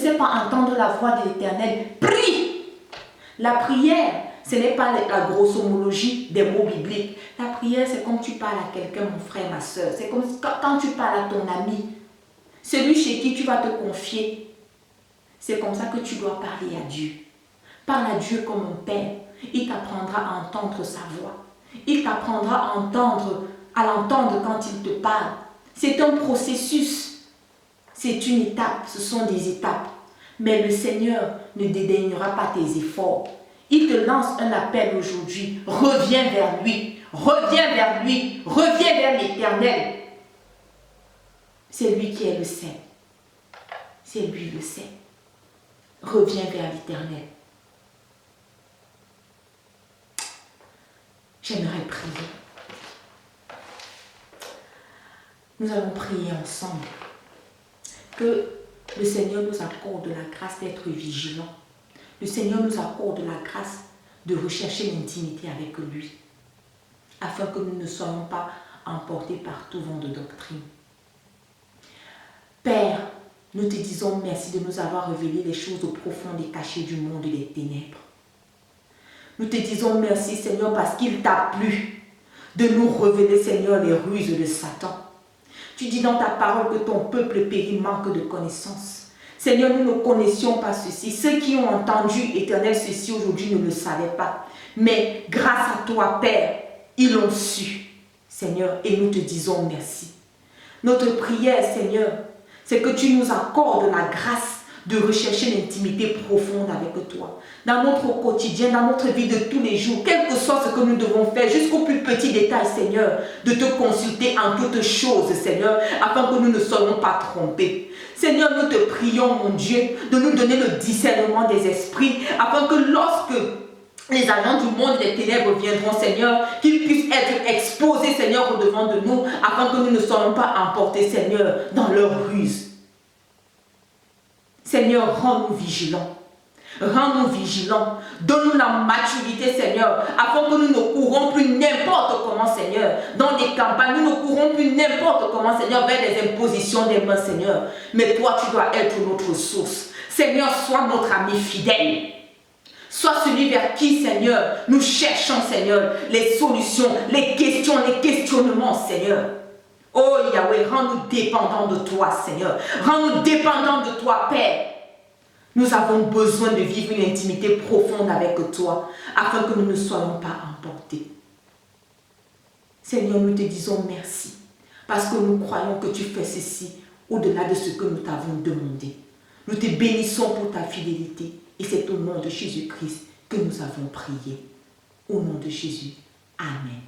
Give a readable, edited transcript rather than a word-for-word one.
sais pas entendre la voix de l'Éternel, prie. La prière, ce n'est pas la grossomologie des mots bibliques. La prière, c'est comme tu parles à quelqu'un, mon frère, ma soeur. C'est comme quand tu parles à ton ami, celui chez qui tu vas te confier. C'est comme ça que tu dois parler à Dieu. Parle à Dieu comme un père. Il t'apprendra à entendre sa voix. Il t'apprendra à l'entendre quand il te parle. C'est un processus. C'est une étape. Ce sont des étapes. Mais le Seigneur ne dédaignera pas tes efforts. Il te lance un appel aujourd'hui. Reviens vers lui. Reviens vers lui. Reviens vers l'Éternel. C'est lui qui est le Saint. C'est lui le Saint. Reviens vers l'Éternel. J'aimerais prier. Nous allons prier ensemble. Que le Seigneur nous accorde la grâce d'être vigilants. Le Seigneur nous accorde la grâce de rechercher l'intimité avec lui, afin que nous ne soyons pas emportés par tout vent de doctrine. Père, nous te disons merci de nous avoir révélé les choses profondes et cachées du monde et des ténèbres. Nous te disons merci, Seigneur, parce qu'il t'a plu de nous révéler, Seigneur, les ruses de Satan. Tu dis dans ta parole que ton peuple périt manque de connaissance. Seigneur, nous ne connaissions pas ceci. Ceux qui ont entendu, Éternel, ceci aujourd'hui ne le savaient pas. Mais grâce à toi, Père, ils l'ont su, Seigneur, et nous te disons merci. Notre prière, Seigneur, c'est que tu nous accordes la grâce de rechercher l'intimité profonde avec toi. Dans notre quotidien, dans notre vie de tous les jours, quel que soit ce que nous devons faire, jusqu'au plus petit détail, Seigneur, de te consulter en toutes choses, Seigneur, afin que nous ne soyons pas trompés. Seigneur, nous te prions, mon Dieu, de nous donner le discernement des esprits, afin que lorsque les agents du monde des ténèbres viendront, Seigneur, qu'ils puissent être exposés, Seigneur, au-devant de nous, afin que nous ne soyons pas emportés, Seigneur, dans leur ruse. Seigneur, rends-nous vigilants. Rends-nous vigilants. Donne-nous la maturité, Seigneur, afin que nous ne courons plus n'importe comment, Seigneur. Dans des campagnes, nous ne courons plus n'importe comment, Seigneur, vers les impositions des mains, Seigneur. Mais toi, tu dois être notre source. Seigneur, sois notre ami fidèle. Sois celui vers qui, Seigneur, nous cherchons, Seigneur, les solutions, les questions, les questionnements, Seigneur. Oh Yahweh, rends-nous dépendants de toi, Seigneur. Rends-nous dépendants de toi, Père. Nous avons besoin de vivre une intimité profonde avec toi, afin que nous ne soyons pas emportés. Seigneur, nous te disons merci, parce que nous croyons que tu fais ceci au-delà de ce que nous t'avons demandé. Nous te bénissons pour ta fidélité, et c'est au nom de Jésus-Christ que nous avons prié. Au nom de Jésus. Amen.